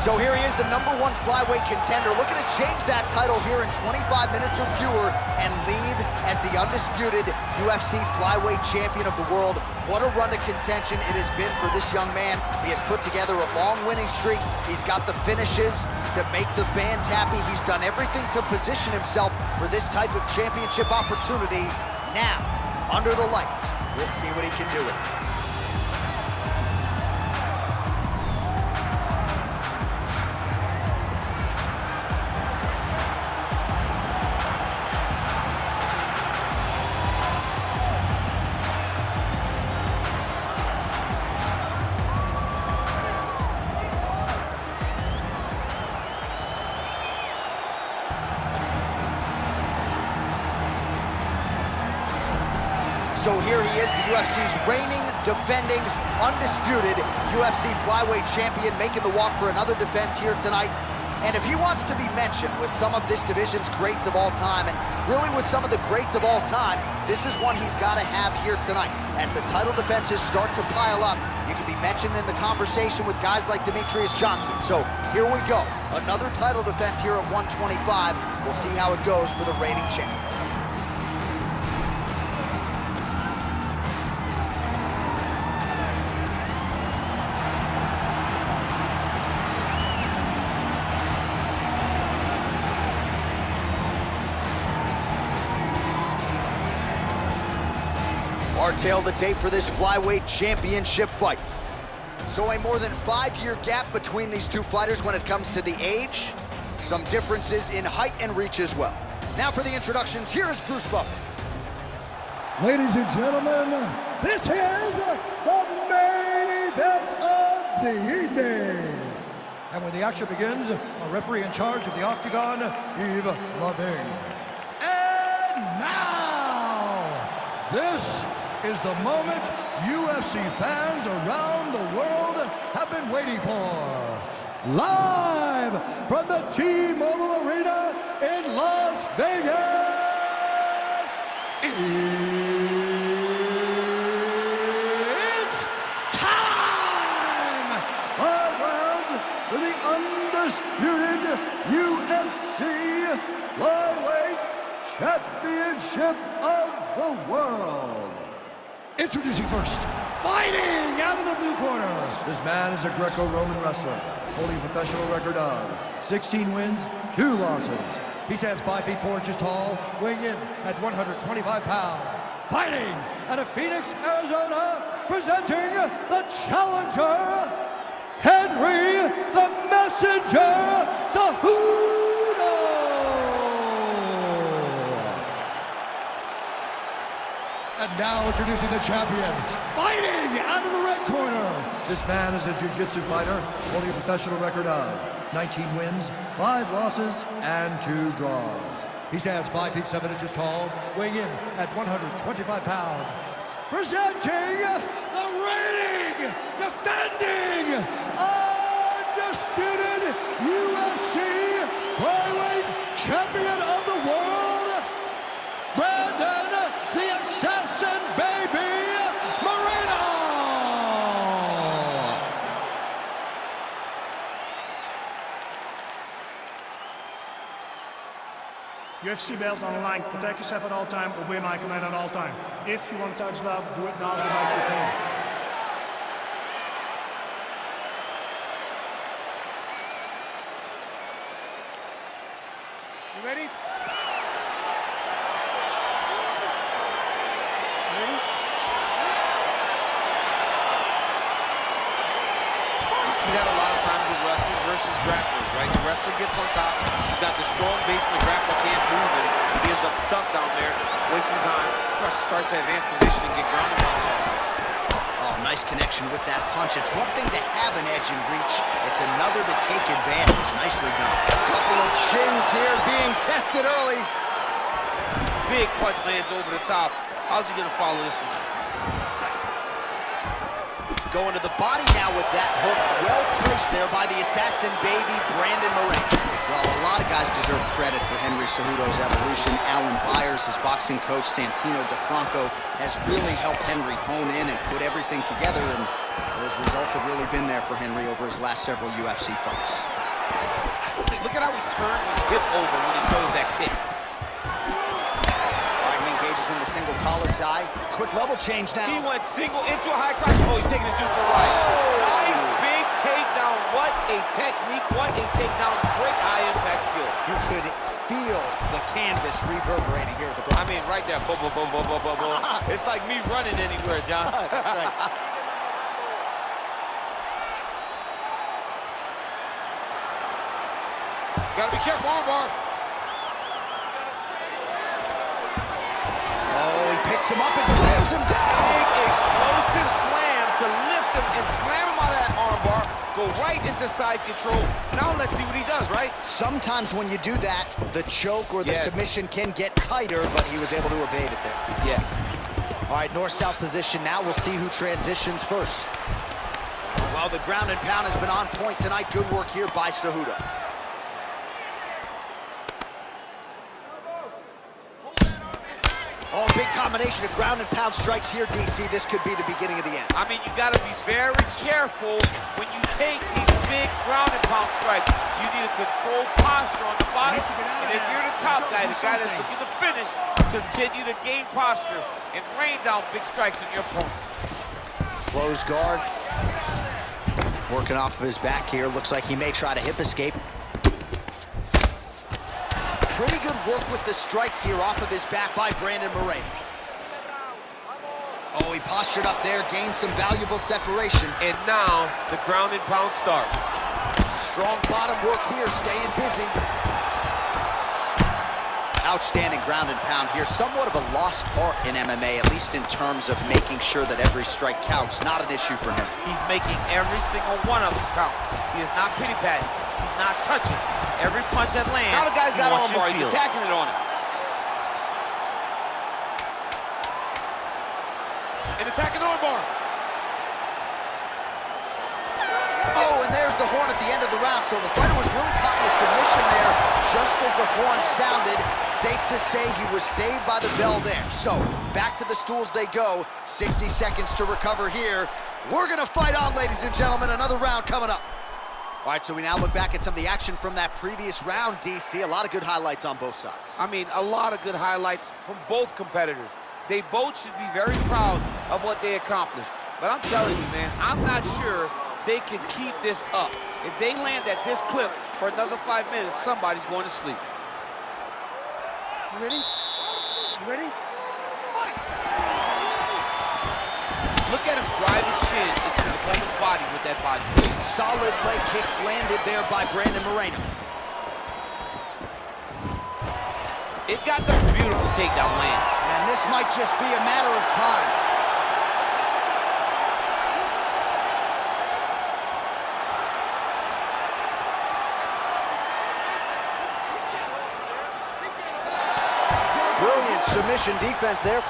So here he is, the #1 flyweight contender, looking to change that title here in 25 minutes or fewer and lead as the undisputed UFC flyweight champion of the world. What a run to contention it has been for this young man. He has put together a long winning streak. He's got the finishes to make the fans happy. He's done everything to position himself for this type of championship opportunity. Now, under the lights, we'll see what he can do with it. So here he is, the UFC's reigning, defending, undisputed UFC flyweight champion, making the walk for another defense here tonight. And if he wants to be mentioned with some of this division's greats of all time, and really with some of the greats of all time, this is one he's got to have here tonight. As the title defenses start to pile up, you can be mentioned in the conversation with guys like Demetrius Johnson. So here we go, another title defense here at 125. We'll see how it goes for the reigning champion. Our tail the tape for this flyweight championship fight. So a more than 5-year gap between these two fighters when it comes to the age. Some differences in height and reach as well. Now for the introductions, here is Bruce Buffer. Ladies and gentlemen, this is the main event of the evening. And when the action begins, a referee in charge of the Octagon, Yves Lavigne. And now, this is the moment UFC fans around the world have been waiting for. Live from the T-Mobile Arena in Las Vegas, it's time! 5 rounds for the undisputed UFC Flyweight Championship of the World. Introducing first, fighting out of the blue corner. This man is a Greco-Roman wrestler, holding a professional record of 16 wins, 2 losses. He stands 5 feet 4 inches tall, weighing in at 125 pounds. Fighting out of Phoenix, Arizona, presenting the challenger, Henry the Messenger Sehudо. And now introducing the champion, fighting out of the red corner. This man is a jiu-jitsu fighter, holding a professional record of 19 wins, 5 losses, and 2 draws. He stands 5 feet 7 inches tall, weighing in at 125 pounds. Presenting the reigning, defending, undisputed UFC flyweight champion of the world, Bрэndon the Assassin Baby Moreno. UFC belt on the line. Protect yourself at all time. Obey my command at all time. If you want to touch love, do it now without your pain. You ready? See that a lot of times with wrestlers versus grapplers, right? The wrestler gets on top, he's got the strong base and the grappler can't move him. He ends up stuck down there, wasting time. The wrestler starts to advance position and get grounded. Oh, nice connection with that punch. It's one thing to have an edge and reach. It's another to take advantage. Nicely done. A couple of chins here being tested early. Big punch lands over the top. How's he gonna follow this one? Going to the body now with that hook. Well placed there by the assassin baby, Bрэndon Moreno. Well, a lot of guys deserve credit for Henry Cejudo's evolution. Alan Byers, his boxing coach, Santino DeFranco, has really helped Henry hone in and put everything together. And Those results have really been there for Henry over his last several UFC fights. Look at how he turns his hip over when he throws that kick. All right, he engages in the single collar tie. Quick level change now. He went single into a high crotch. Oh, he's taking his dude for life. Nice big takedown. What a technique. What a takedown. Great high impact skill. You could feel the canvas reverberating here at the Bronx. I mean, right there. Boom, boom, boom, boom, boom, boom, boom. It's like me running anywhere, John. That's right. Gotta be careful, armbar. Oh, he picks him up and slams him down. Big explosive slam to lift him and slam him out of that armbar. Go right into side control. Now let's see what he does, right? Sometimes when you do that, the choke or the submission can get tighter, but he was able to evade it there. Yes. All right, north-south position now. We'll see who transitions first. Well, the ground and pound has been on point tonight. Good work here by Sehudо. Oh, big combination of ground and pound strikes here, DC. This could be the beginning of the end. I mean, you got to be very careful when you take these big ground and pound strikes. You need a controlled posture on the bottom. And if you're the top guy, the guy that's looking to finish, continue to gain posture and rain down big strikes on your opponent. Close guard. Working off of his back here. Looks like he may try to hip escape. Pretty good work with the strikes here off of his back by Bрэndon Moreno. Oh, he postured up there, gained some valuable separation. And now the ground and pound starts. Strong bottom work here, staying busy. Outstanding ground and pound here. Somewhat of a lost art in MMA, at least in terms of making sure that every strike counts. Not an issue for him. He's making every single one of them count. He is not pity-patting. He's not touching. Every punch that lands. Now the guy's got armbar. He's attacking it on him. And attacking armbar. Oh, and there's the horn at the end of the round. So the fighter was really caught in a submission there just as the horn sounded. Safe to say he was saved by the bell there. So back to the stools they go. 60 seconds to recover here. We're going to fight on, ladies and gentlemen. Another round coming up. All right, so we now look back at some of the action from that previous round, DC. A lot of good highlights on both sides. I mean, a lot of good highlights from both competitors. They both should be very proud of what they accomplished. But I'm telling you, man, I'm not sure they can keep this up. If they land at this clip for another 5 minutes, somebody's going to sleep. You ready? You ready? Look at him drive his shins into the opponent's body with that body. Solid leg kicks landed there by Bрэndon Moreno. It got the beautiful takedown land. And this might just be a matter of time. Brilliant submission defense there.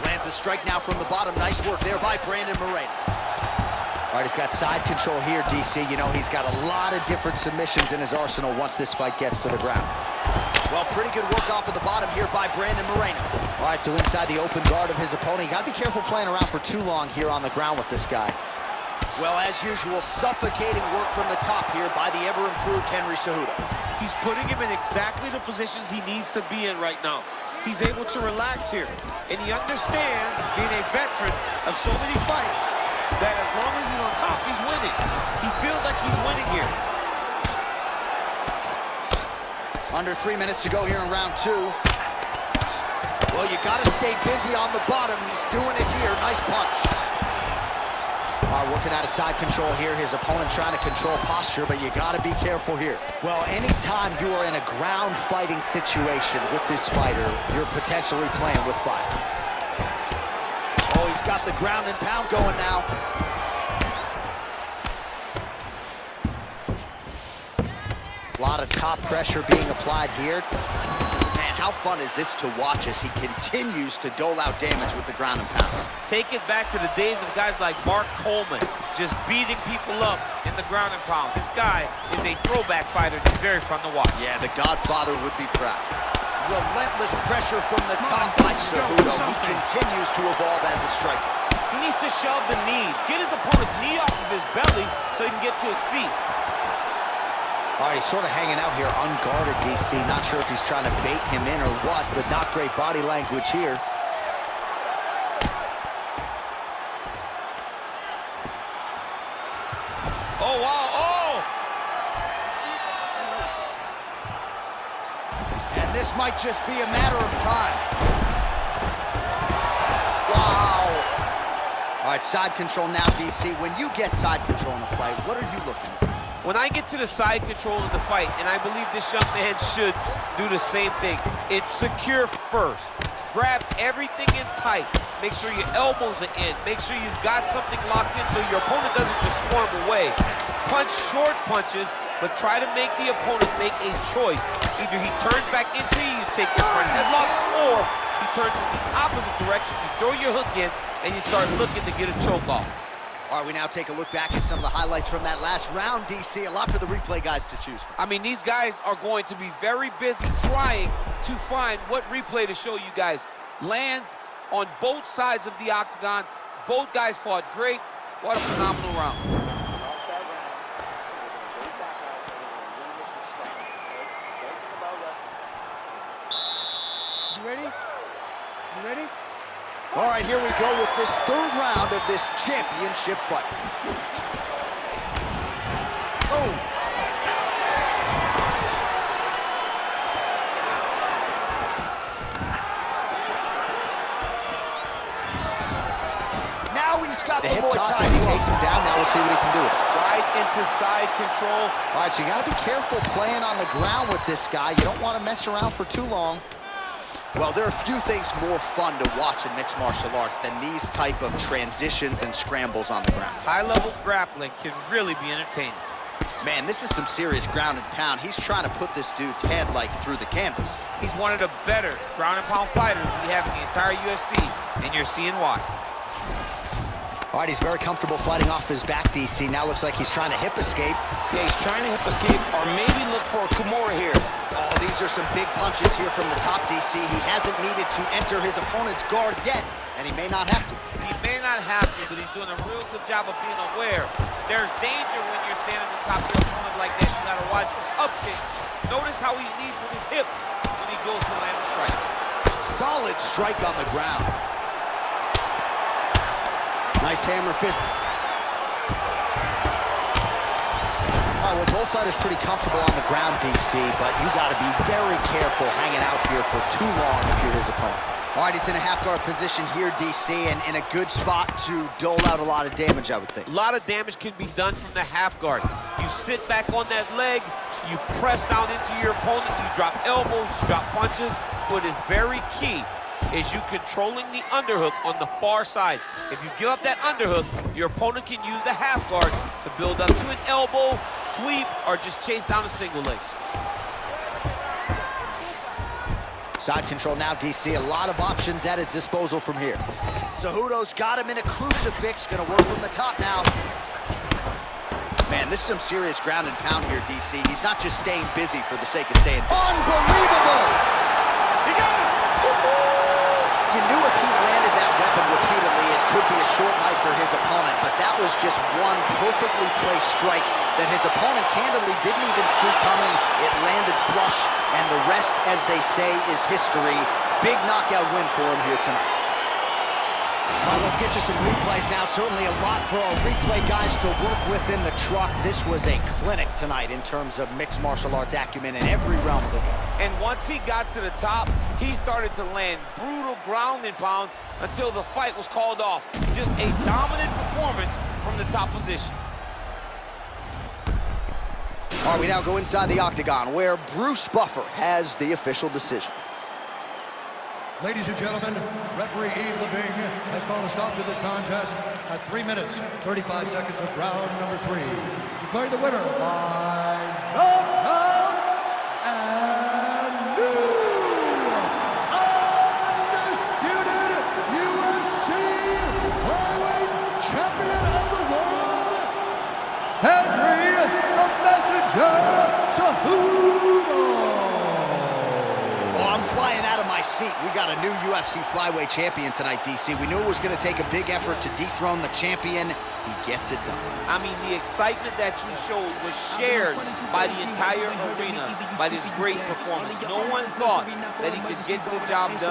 Lands a strike now from the bottom. Nice work there by Bрэndon Moreno. All right, he's got side control here, DC. You know, he's got a lot of different submissions in his arsenal once this fight gets to the ground. Well, pretty good work off of the bottom here by Bрэndon Moreno. All right, so inside the open guard of his opponent. You got to be careful playing around for too long here on the ground with this guy. Well, as usual, suffocating work from the top here by the ever-improved Gennady Sehudо. He's putting him in exactly the positions he needs to be in right now. He's able to relax here, and he understands, being a veteran of so many fights, that as long as he's on top, he's winning. He feels like he's winning here. Under 3 minutes to go here in round two. Well, you got to stay busy on the bottom. He's doing it here. Nice punch. All right, working out of side control here. His opponent trying to control posture, but you got to be careful here. Well, anytime you are in a ground fighting situation with this fighter, you're potentially playing with fire. Oh, he's got the ground and pound going now. A lot of top pressure being applied here. Man, how fun is this to watch as he continues to dole out damage with the ground and pound. Take it back to the days of guys like Mark Coleman, just beating people up in the ground and pound. This guy is a throwback fighter that's very fun to watch. Yeah, the Godfather would be proud. Relentless pressure from the top by Sehudо. He continues to evolve as a striker. He needs to shove the knees, get his opponent's knee off of his belly so he can get to his feet. All right, he's sort of hanging out here unguarded, DC. Not sure if he's trying to bait him in or what, but not great body language here. Oh, wow, oh! And this might just be a matter of time. Wow. All right, side control now, DC. When you get side control in a fight, what are you looking at? When I get to the side control of the fight, and I believe this young man should do the same thing, it's secure first. Grab everything in tight. Make sure your elbows are in. Make sure you've got something locked in so your opponent doesn't just swarm away. Punch short punches, but try to make the opponent make a choice. Either he turns back into you, you take the front headlock, or he turns in the opposite direction, you throw your hook in, and you start looking to get a choke off. All right, we now take a look back at some of the highlights from that last round, DC. A lot for the replay guys to choose from. I mean, these guys are going to be very busy trying to find what replay to show you guys. Lands on both sides of the octagon. Both guys fought great. What a phenomenal round. Lost that round. We're going to go back out and we're going to win this with striking, okay? Don't think about wrestling. You ready? You ready? All right, here we go with this third round of this championship fight. Boom. Now he's got the hip toss as he takes him down. Now we'll see what he can do. Right into side control. All right, so you got to be careful playing on the ground with this guy. You don't want to mess around for too long. Well, there are a few things more fun to watch in mixed martial arts than these type of transitions and scrambles on the ground. High-level grappling can really be entertaining. Man, this is some serious ground and pound. He's trying to put this dude's head, like, through the canvas. He's one of the better ground and pound fighters we have in the entire UFC, and you're seeing why. All right, he's very comfortable fighting off his back, DC. Now looks like he's trying to hip escape. Yeah, he's trying to hip escape or maybe look for a Kimura here. Oh, these are some big punches here from the top, DC. He hasn't needed to enter his opponent's guard yet, and he may not have to. He may not have to, but he's doing a real good job of being aware. There's danger when you're standing on top of your opponent like that. You gotta watch his up kick. Notice how he leads with his hip when he goes to land a strike. Solid strike on the ground. Nice hammer fist. All right, well, both fighters pretty comfortable on the ground, DC, but you got to be very careful hanging out here for too long if you're his opponent. All right, he's in a half-guard position here, DC, and in a good spot to dole out a lot of damage, I would think. A lot of damage can be done from the half guard. You sit back on that leg, you press down into your opponent, you drop elbows, you drop punches. What is very key is you controlling the underhook on the far side. If you give up that underhook, your opponent can use the half guard to build up to an elbow, sweep, or just chase down a single leg. Side control now, DC. A lot of options at his disposal from here. Cejudo's got him in a crucifix. Gonna work from the top now. Man, this is some serious ground and pound here, DC. He's not just staying busy for the sake of staying busy. Unbelievable! He got it! You knew if he landed that weapon repeatedly, it could be a short night for his opponent, but that was just one perfectly placed strike that his opponent candidly didn't even see coming. It landed flush, and the rest, as they say, is history. Big knockout win for him here tonight. All right, let's get you some replays now. Certainly a lot for our replay guys to work with in the truck. This was a clinic tonight in terms of mixed martial arts acumen in every realm of the game. And once he got to the top, he started to land brutal ground and pound until the fight was called off. Just a dominant performance from the top position. All right, we now go inside the octagon where Bruce Buffer has the official decision. Ladies and gentlemen, referee Yves Leving has called a stop to this contest at 3 minutes, 35 seconds of round number 3. Declaring the winner by knockout and new undisputed UFC flyweight champion of the world, Gentry the Messenger Sehudо. Oh, I'm flying out of my seat. We got a new UFC flyweight champion tonight, DC. We knew it was going to take a big effort to dethrone the champion. He gets it done. I mean, the excitement that you showed was shared by the entire arena by this great performance. No one thought that he could get the job done.